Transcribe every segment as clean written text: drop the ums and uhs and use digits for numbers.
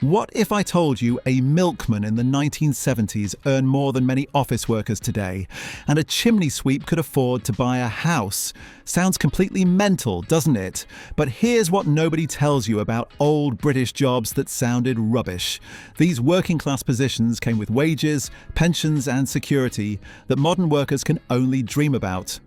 What if I told you a milkman in the 1970s earned more than many office workers today, and a chimney sweep could afford to buy a house? Sounds completely mental, doesn't it? But here's what nobody tells you about old British jobs that sounded rubbish. These working class positions came with wages, pensions and security that modern workers can only dream about.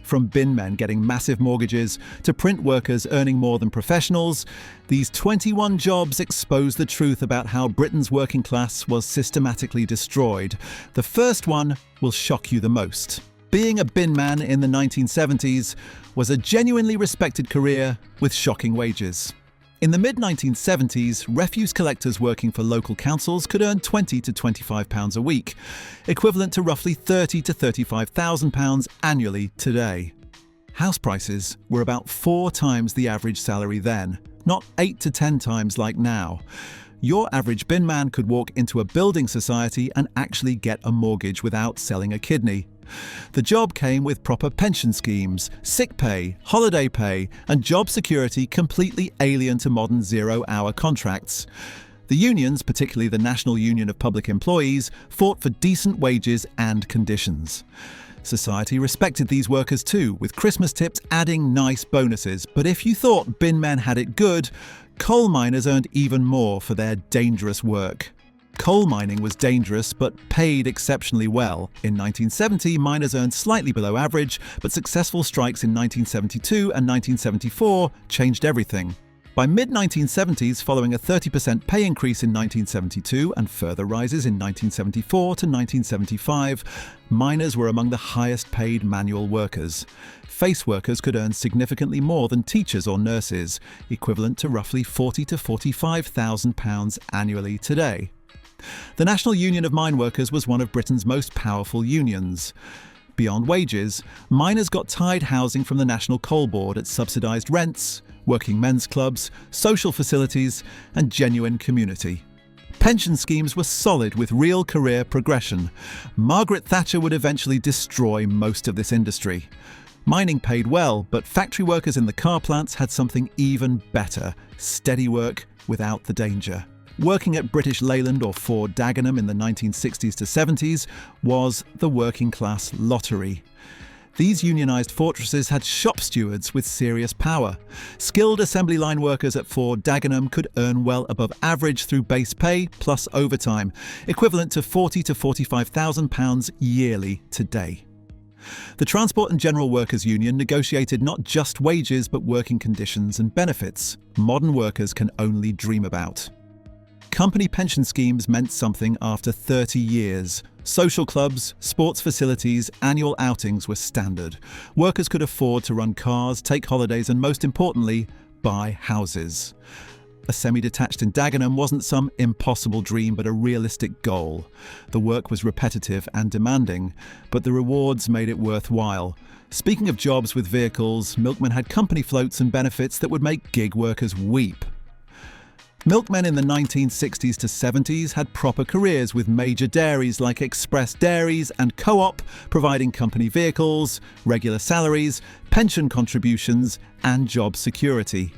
From binmen getting massive mortgages to print workers earning more than professionals, these 21 jobs expose the truth about how Britain's working class was systematically destroyed. The first one will shock you the most. Being a binman in the 1970s was a genuinely respected career with shocking wages. In the mid-1970s, refuse collectors working for local councils could earn £20 to £25 a week, equivalent to roughly £30,000 to £35,000 annually today. House prices were about 4 times the average salary then, not 8 to 10 times like now. Your average binman could walk into a building society and actually get a mortgage without selling a kidney. The job came with proper pension schemes, sick pay, holiday pay, and job security completely alien to modern zero-hour contracts. The unions, particularly the National Union of Public Employees, fought for decent wages and conditions. Society respected these workers too, with Christmas tips adding nice bonuses. But if you thought binmen had it good, coal miners earned even more for their dangerous work. Coal mining was dangerous but paid exceptionally well. In 1970, miners earned slightly below average, but successful strikes in 1972 and 1974 changed everything. By mid-1970s, following a 30% pay increase in 1972 and further rises in 1974 to 1975, miners were among the highest paid manual workers. Face workers could earn significantly more than teachers or nurses, equivalent to roughly £40,000 to £45,000 annually today. The National Union of Mine Workers was one of Britain's most powerful unions. Beyond wages, miners got tied housing from the National Coal Board at subsidised rents, working men's clubs, social facilities, and genuine community. Pension schemes were solid with real career progression. Margaret Thatcher would eventually destroy most of this industry. Mining paid well, but factory workers in the car plants had something even better: steady work without the danger. Working at British Leyland or Ford Dagenham in the 1960s to 70s was the working class lottery. These unionised fortresses had shop stewards with serious power. Skilled assembly line workers at Ford Dagenham could earn well above average through base pay plus overtime, equivalent to £40,000 to £45,000 yearly today. The Transport and General Workers Union negotiated not just wages but working conditions and benefits modern workers can only dream about. Company pension schemes meant something after 30 years. Social clubs, sports facilities, annual outings were standard. Workers could afford to run cars, take holidays, and most importantly, buy houses. A semi-detached in Dagenham wasn't some impossible dream but a realistic goal. The work was repetitive and demanding, but the rewards made it worthwhile. Speaking of jobs with vehicles, Milkmen had company floats and benefits that would make gig workers weep. Milkmen in the 1960s to 70s had proper careers with major dairies like Express Dairies and Co-op, providing company vehicles, regular salaries, pension contributions, and job security.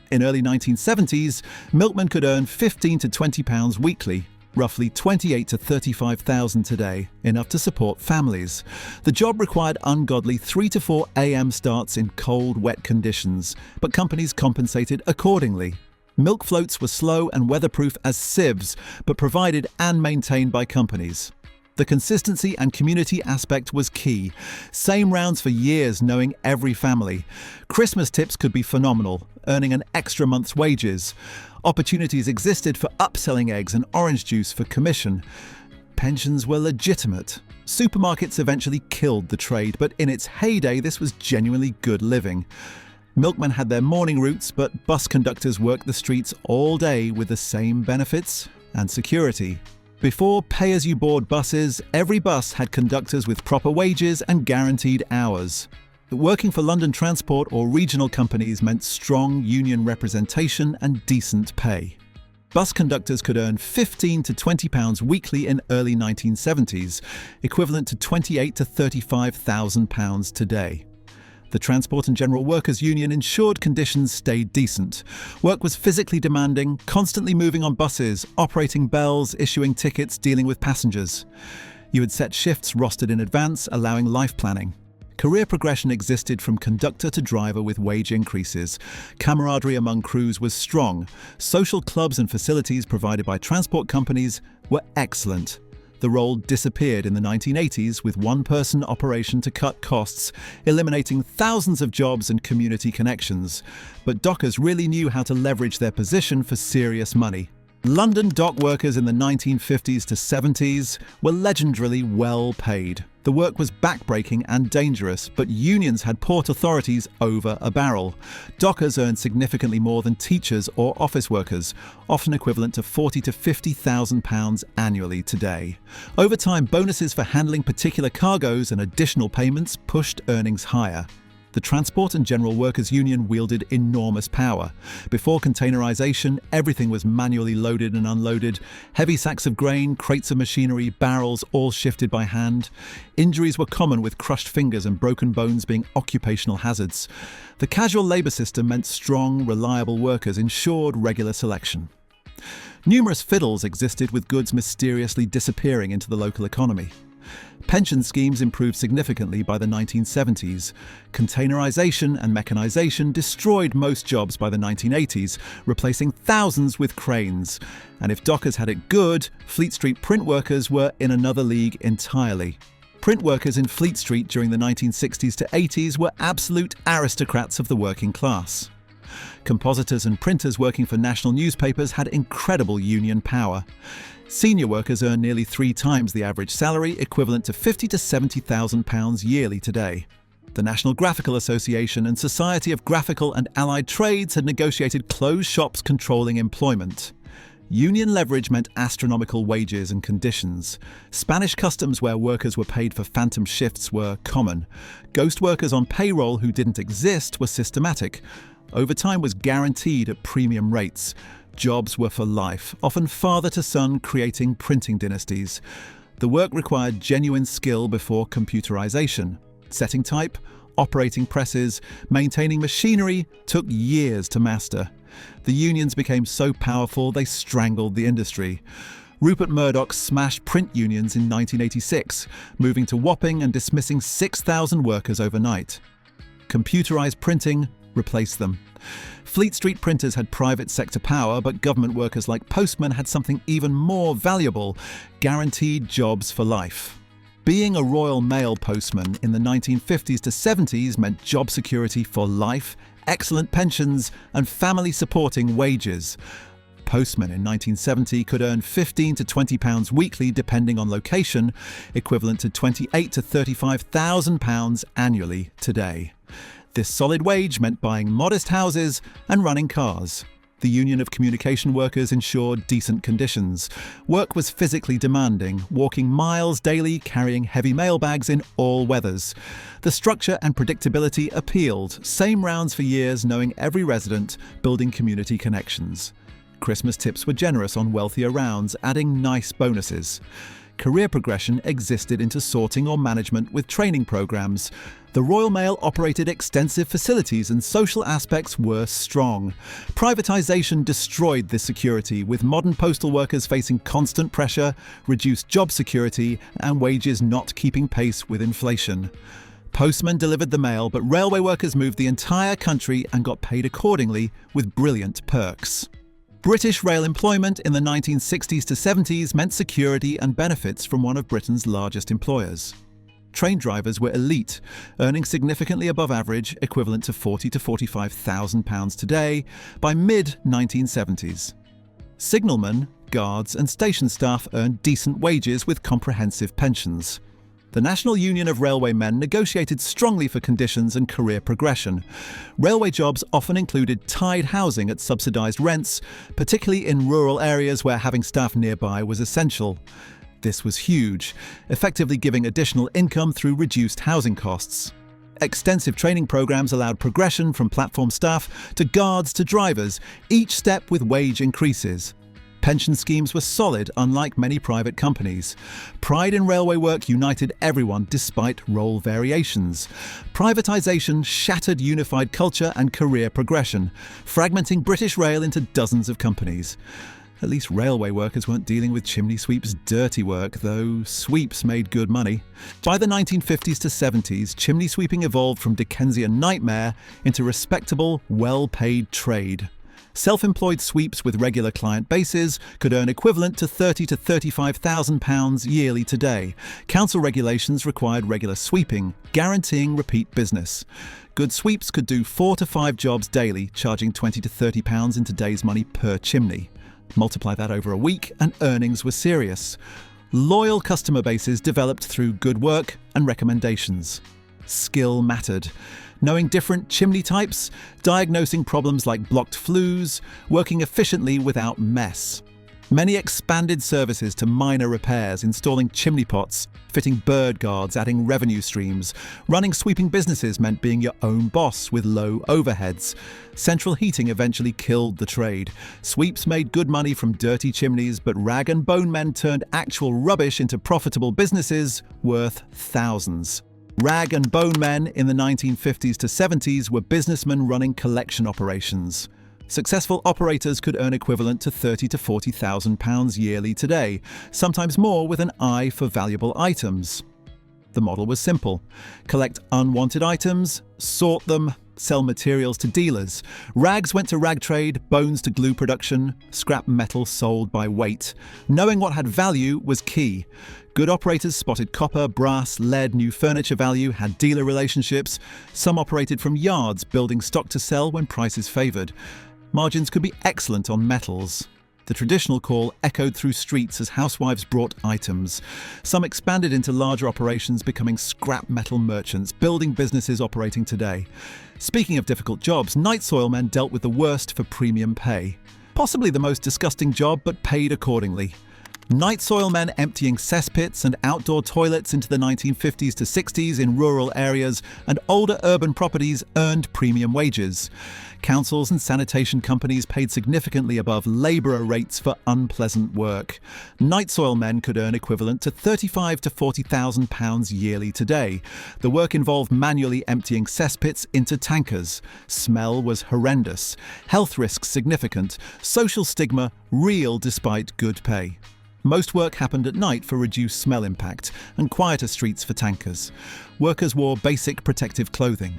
In early 1970s, milkmen could earn £15 to £20 weekly, roughly £28,000 to £35,000 today, enough to support families. The job required ungodly 3 to 4 a.m. starts in cold, wet conditions, but companies compensated accordingly. Milk floats were slow and weatherproof as sieves, but provided and maintained by companies. The consistency and community aspect was key. Same rounds for years, knowing every family. Christmas tips could be phenomenal, earning an extra month's wages. Opportunities existed for upselling eggs and orange juice for commission. Pensions were legitimate. Supermarkets eventually killed the trade, but in its heyday this was genuinely good living. Milkmen had their morning routes, but bus conductors worked the streets all day with the same benefits and security. Before pay-as-you-board buses, every bus had conductors with proper wages and guaranteed hours. Working for London Transport or regional companies meant strong union representation and decent pay. Bus conductors could earn £15 to £20 weekly in early 1970s, equivalent to £28,000 to £35,000 today. The Transport and General Workers Union ensured conditions stayed decent. Work was physically demanding, constantly moving on buses, operating bells, issuing tickets, dealing with passengers. You had set shifts rostered in advance, allowing life planning. Career progression existed from conductor to driver with wage increases. Camaraderie among crews was strong. Social clubs and facilities provided by transport companies were excellent. The role disappeared in the 1980s with one-person operation to cut costs, eliminating thousands of jobs and community connections. But dockers really knew how to leverage their position for serious money. London dock workers in the 1950s to 70s were legendarily well paid. The work was backbreaking and dangerous, but unions had port authorities over a barrel. Dockers earned significantly more than teachers or office workers, often equivalent to £40,000 to £50,000 annually today. Over time, bonuses for handling particular cargoes and additional payments pushed earnings higher. The Transport and General Workers Union wielded enormous power. Before containerization, everything was manually loaded and unloaded. Heavy sacks of grain, crates of machinery, barrels, all shifted by hand. Injuries were common, with crushed fingers and broken bones being occupational hazards. The casual labour system meant strong, reliable workers ensured regular selection. Numerous fiddles existed, with goods mysteriously disappearing into the local economy. Pension schemes improved significantly by the 1970s. Containerization and mechanization destroyed most jobs by the 1980s, replacing thousands with cranes. And if dockers had it good, Fleet Street print workers were in another league entirely. Print workers in Fleet Street during the 1960s to 80s were absolute aristocrats of the working class. Compositors and printers working for national newspapers had incredible union power. Senior workers earn nearly 3 times the average salary, equivalent to £50,000 to £70,000 yearly today. The National Graphical Association and Society of Graphical and Allied Trades had negotiated closed shops controlling employment. Union leverage meant astronomical wages and conditions. Spanish customs, where workers were paid for phantom shifts, were common. Ghost workers on payroll who didn't exist were systematic. Overtime was guaranteed at premium rates. Jobs were for life, often father to son, creating printing dynasties. The work required genuine skill before computerization. Setting type, operating presses, maintaining machinery took years to master. The unions became so powerful they strangled the industry. Rupert Murdoch smashed print unions in 1986, moving to Wapping and dismissing 6,000 workers overnight. Computerized printing replaced them. Fleet Street printers had private sector power, but government workers like Postmen had something even more valuable: guaranteed jobs for life. Being a Royal Mail postman in the 1950s to 70s meant job security for life, excellent pensions, and family-supporting wages. Postmen in 1970 could earn £15,000 to £20 weekly depending on location, equivalent to £28,000 to £35,000 annually today. This solid wage meant buying modest houses and running cars. The Union of Communication Workers ensured decent conditions. Work was physically demanding, walking miles daily, carrying heavy mail bags in all weathers. The structure and predictability appealed. Same rounds for years, knowing every resident, building community connections. Christmas tips were generous on wealthier rounds, adding nice bonuses. Career progression existed into sorting or management with training programs. The Royal Mail operated extensive facilities and social aspects were strong. Privatization destroyed this security, with modern postal workers facing constant pressure, reduced job security, and wages not keeping pace with inflation. Postmen delivered the mail, but railway workers moved the entire country and got paid accordingly, with brilliant perks. British rail employment in the 1960s to 70s meant security and benefits from one of Britain's largest employers. Train drivers were elite, earning significantly above average, equivalent to £40,000 to £45,000 today, by mid-1970s. Signalmen, guards and station staff earned decent wages with comprehensive pensions. The National Union of Railwaymen negotiated strongly for conditions and career progression. Railway jobs often included tied housing at subsidised rents, particularly in rural areas where having staff nearby was essential. This was huge, effectively giving additional income through reduced housing costs. Extensive training programs allowed progression from platform staff to guards to drivers, each step with wage increases. Pension schemes were solid, unlike many private companies. Pride in railway work united everyone despite role variations. Privatisation shattered unified culture and career progression, fragmenting British Rail into dozens of companies. At least railway workers weren't dealing with chimney sweeps' dirty work, though sweeps made good money. By the 1950s to 70s, chimney sweeping evolved from Dickensian nightmare into respectable, well-paid trade. Self-employed sweeps with regular client bases could earn equivalent to £30,000 to £35,000 yearly today. Council regulations required regular sweeping, guaranteeing repeat business. Good sweeps could do 4 to 5 jobs daily, charging £20 to £30 in today's money per chimney. Multiply that over a week and earnings were serious. Loyal customer bases developed through good work and recommendations. Skill mattered. Knowing different chimney types, diagnosing problems like blocked flues, working efficiently without mess. Many expanded services to minor repairs, installing chimney pots, fitting bird guards, adding revenue streams. Running sweeping businesses meant being your own boss with low overheads. Central heating eventually killed the trade. Sweeps made good money from dirty chimneys, but rag and bone men turned actual rubbish into profitable businesses worth thousands. Rag and bone men in the 1950s to 70s were businessmen running collection operations. Successful operators could earn equivalent to £30,000 to £40,000 yearly today, sometimes more with an eye for valuable items. The model was simple. Collect unwanted items, sort them, sell materials to dealers. Rags went to rag trade, bones to glue production, scrap metal sold by weight. Knowing what had value was key. Good operators spotted copper, brass, lead, new furniture value, had dealer relationships. Some operated from yards, building stock to sell when prices favoured. Margins could be excellent on metals. The traditional call echoed through streets as housewives brought items. Some expanded into larger operations, becoming scrap metal merchants, building businesses operating today. Speaking of difficult jobs, night soilmen dealt with the worst for premium pay. Possibly the most disgusting job, but paid accordingly. Night soilmen emptying cesspits and outdoor toilets into the 1950s to 60s in rural areas and older urban properties earned premium wages. Councils and sanitation companies paid significantly above labourer rates for unpleasant work. Night soilmen could earn equivalent to £35,000 to £40,000 yearly today. The work involved manually emptying cesspits into tankers. Smell was horrendous. Health risks significant. Social stigma real despite good pay. Most work happened at night for reduced smell impact and quieter streets for tankers. Workers wore basic protective clothing.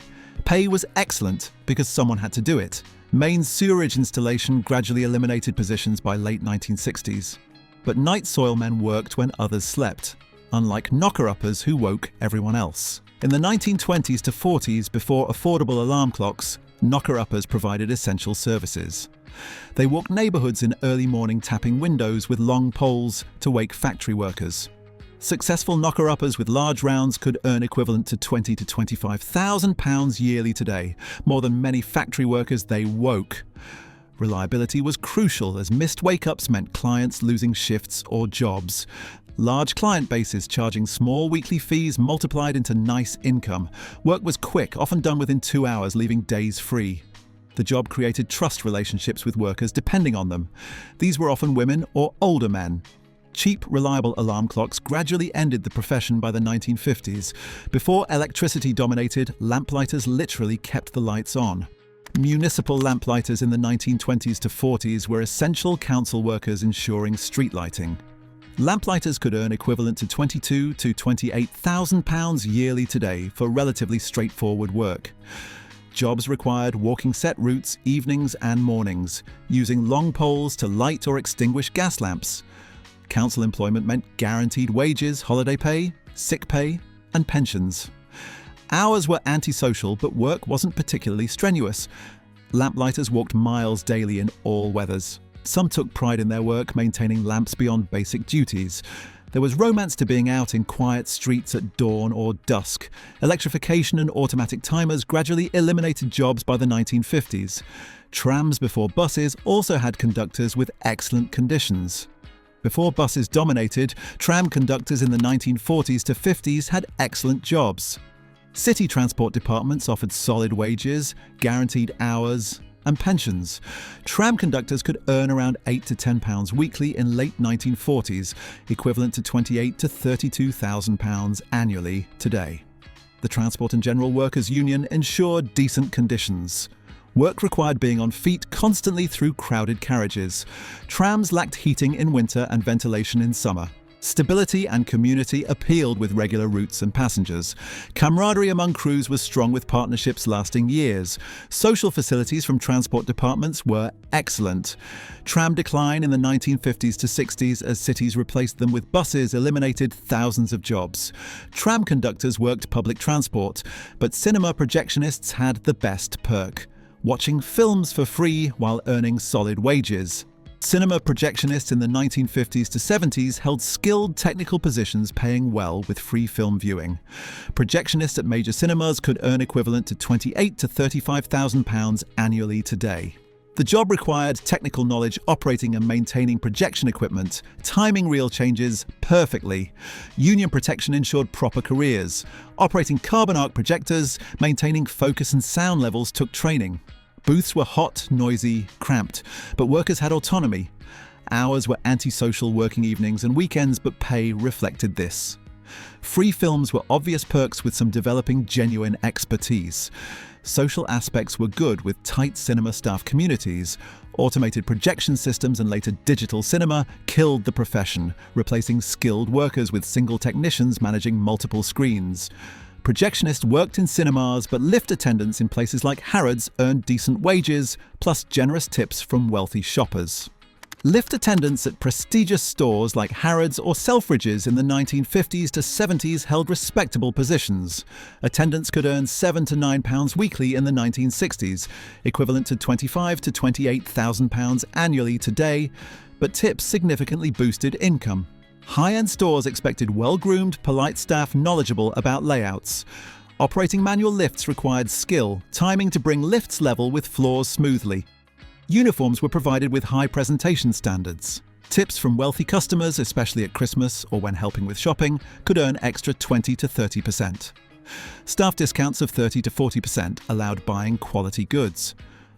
Pay was excellent because someone had to do it. Main sewerage installation gradually eliminated positions by late 1960s. But night soilmen worked when others slept, unlike knocker-uppers who woke everyone else. In the 1920s to 40s, before affordable alarm clocks, knocker-uppers provided essential services. They walked neighbourhoods in early morning tapping windows with long poles to wake factory workers. Successful knocker-uppers with large rounds could earn equivalent to £20,000 to £25,000 yearly today, more than many factory workers they woke. Reliability was crucial as missed wake-ups meant clients losing shifts or jobs. Large client bases charging small weekly fees multiplied into nice income. Work was quick, often done within 2 hours, leaving days free. The job created trust relationships with workers depending on them. These were often women or older men. Cheap, reliable alarm clocks gradually ended the profession by the 1950s. Before electricity dominated, lamplighters literally kept the lights on. Municipal lamplighters in the 1920s to 40s were essential council workers ensuring street lighting. Lamplighters could earn equivalent to £22,000 to £28,000 yearly today for relatively straightforward work. Jobs required walking set routes evenings and mornings, using long poles to light or extinguish gas lamps. Council employment meant guaranteed wages, holiday pay, sick pay, and pensions. Hours were antisocial, but work wasn't particularly strenuous. Lamplighters walked miles daily in all weathers. Some took pride in their work, maintaining lamps beyond basic duties. There was romance to being out in quiet streets at dawn or dusk. Electrification and automatic timers gradually eliminated jobs by the 1950s. Trams before buses also had conductors with excellent conditions. Before buses dominated, tram conductors in the 1940s to 50s had excellent jobs. City transport departments offered solid wages, guaranteed hours, and pensions. Tram conductors could earn around £8 to £10 weekly in late 1940s, equivalent to £28,000 to £32,000 annually today. The Transport and General Workers Union ensured decent conditions. Work required being on feet constantly through crowded carriages. Trams lacked heating in winter and ventilation in summer. Stability and community appealed with regular routes and passengers. Camaraderie among crews was strong with partnerships lasting years. Social facilities from transport departments were excellent. Tram decline in the 1950s to 60s as cities replaced them with buses eliminated thousands of jobs. Tram conductors worked public transport, but cinema projectionists had the best perk: watching films for free while earning solid wages. Cinema projectionists in the 1950s to 70s held skilled technical positions paying well with free film viewing. Projectionists at major cinemas could earn equivalent to £28,000 to £35,000 annually today. The job required technical knowledge operating and maintaining projection equipment, timing reel changes perfectly. Union protection ensured proper careers. Operating carbon arc projectors, maintaining focus and sound levels took training. Booths were hot, noisy, cramped, but workers had autonomy. Hours were antisocial working evenings and weekends, but pay reflected this. Free films were obvious perks with some developing genuine expertise. Social aspects were good with tight cinema staff communities. Automated projection systems and later digital cinema killed the profession, replacing skilled workers with single technicians managing multiple screens. Projectionists worked in cinemas, but lift attendants in places like Harrods earned decent wages, plus generous tips from wealthy shoppers. Lift attendants at prestigious stores like Harrods or Selfridges in the 1950s to 70s held respectable positions. Attendants could earn £7 to £9 weekly in the 1960s, equivalent to £25,000 to £28,000 annually today, but tips significantly boosted income. High-end stores expected well-groomed, polite staff knowledgeable about layouts. Operating manual lifts required skill, timing to bring lifts level with floors smoothly. Uniforms were provided with high presentation standards. Tips from wealthy customers, especially at Christmas or when helping with shopping, could earn extra 20 to 30%. Staff discounts of 30 to 40% allowed buying quality goods.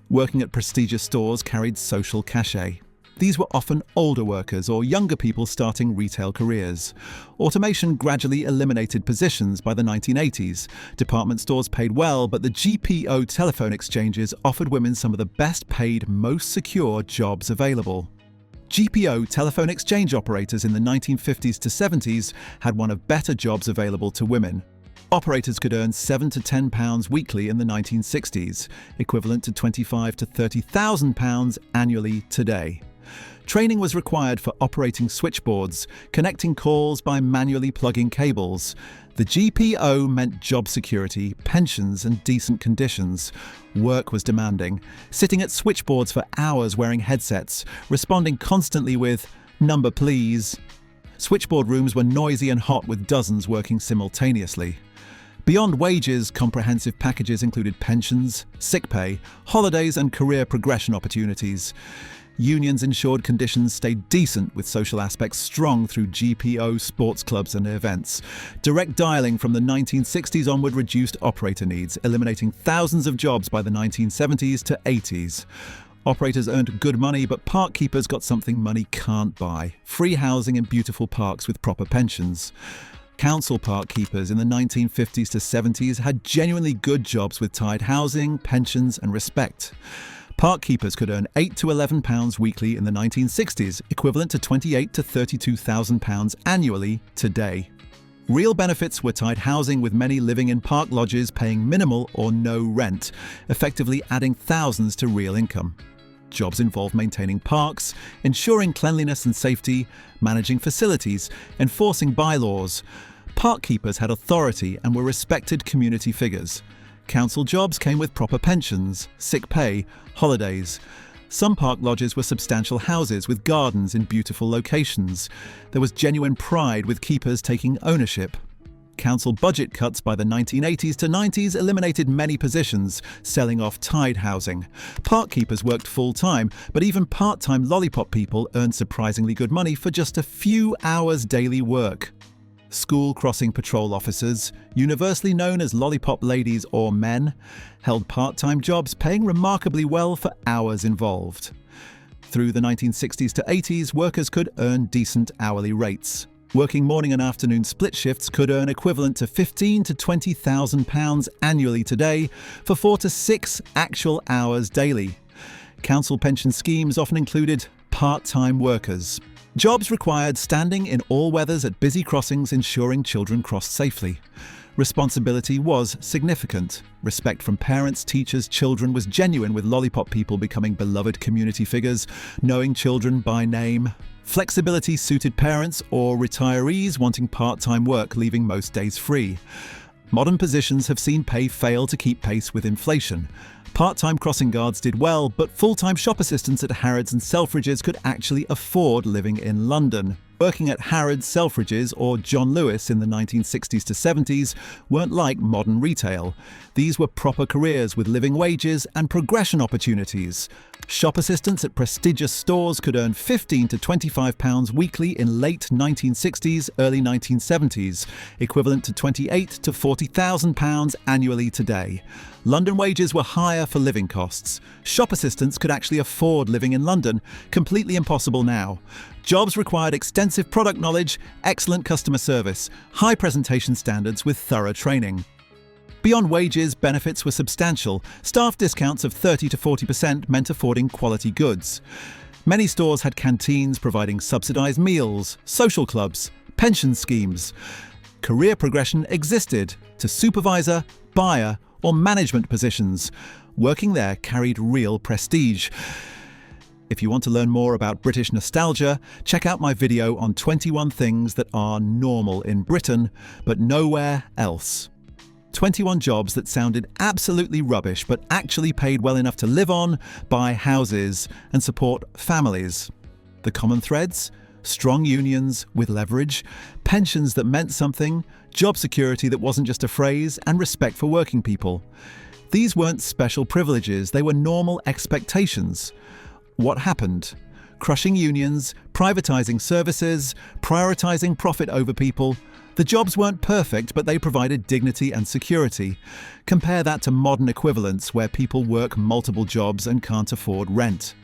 Working at prestigious stores carried social cachet. These were often older workers or younger people starting retail careers. Automation gradually eliminated positions by the 1980s. Department stores paid well, but the GPO telephone exchanges offered women some of the best paid, most secure jobs available. GPO telephone exchange operators in the 1950s to 70s had one of better jobs available to women. Operators could earn £7 to £10 weekly in the 1960s, equivalent to £25,000 to £30,000 annually today. Training was required for operating switchboards, connecting calls by manually plugging cables. The GPO meant job security, pensions and decent conditions. Work was demanding, sitting at switchboards for hours wearing headsets, responding constantly with, "Number please." Switchboard rooms were noisy and hot with dozens working simultaneously. Beyond wages, comprehensive packages included pensions, sick pay, holidays and career progression opportunities. Unions ensured conditions stayed decent with social aspects strong through GPO sports clubs and events. Direct dialing from the 1960s onward reduced operator needs, eliminating thousands of jobs by the 1970s to 80s. Operators earned good money, but park keepers got something money can't buy: free housing in beautiful parks with proper pensions. Council park keepers in the 1950s to 70s had genuinely good jobs with tied housing, pensions and respect. Park keepers could earn £8 to £11 weekly in the 1960s, equivalent to £28,000 to £32,000 annually today. Real benefits were tied housing, with many living in park lodges paying minimal or no rent, effectively adding thousands to real income. Jobs involved maintaining parks, ensuring cleanliness and safety, managing facilities, enforcing bylaws. Park keepers had authority and were respected community figures. Council jobs came with proper pensions, sick pay, holidays. Some park lodges were substantial houses with gardens in beautiful locations. There was genuine pride with keepers taking ownership. Council budget cuts by the 1980s to 90s eliminated many positions, selling off tied housing. Park keepers worked full-time, but even part-time Lollipop people earned surprisingly good money for just a few hours daily work. School crossing patrol officers, universally known as Lollipop ladies or men, held part-time jobs paying remarkably well for hours involved. Through the 1960s to 80s, workers could earn decent hourly rates. Working morning and afternoon split shifts could earn equivalent to £15,000 to £20,000 annually today for 4 to 6 actual hours daily. Council pension schemes often included part-time workers. Jobs required standing in all weathers at busy crossings, ensuring children crossed safely. Responsibility was significant. Respect from parents, teachers, children was genuine, with Lollipop people becoming beloved community figures, knowing children by name. Flexibility suited parents or retirees wanting part-time work, leaving most days free. Modern positions have seen pay fail to keep pace with inflation. Part-time crossing guards did well, but full-time shop assistants at Harrods and Selfridges could actually afford living in London. Working at Harrods, Selfridges or John Lewis in the 1960s to 70s weren't like modern retail. These were proper careers with living wages and progression opportunities. Shop assistants at prestigious stores could earn £15 to £25 weekly in late 1960s, early 1970s, equivalent to £28,000 to £40,000 annually today. London wages were higher for living costs. Shop assistants could actually afford living in London, completely impossible now. Jobs required extensive product knowledge, excellent customer service, high presentation standards with thorough training. Beyond wages, benefits were substantial. Staff discounts of 30 to 40% meant affording quality goods. Many stores had canteens providing subsidised meals, social clubs, pension schemes. Career progression existed to supervisor, buyer, or management positions. Working there carried real prestige. If you want to learn more about British nostalgia, check out my video on 21 things that are normal in Britain, but nowhere else. 21 jobs that sounded absolutely rubbish, but actually paid well enough to live on, buy houses, and support families. The common threads? Strong unions with leverage, pensions that meant something, job security that wasn't just a phrase, and respect for working people. These weren't special privileges, they were normal expectations. What happened? Crushing unions, privatizing services, prioritizing profit over people. The jobs weren't perfect, but they provided dignity and security. Compare that to modern equivalents where people work multiple jobs and can't afford rent.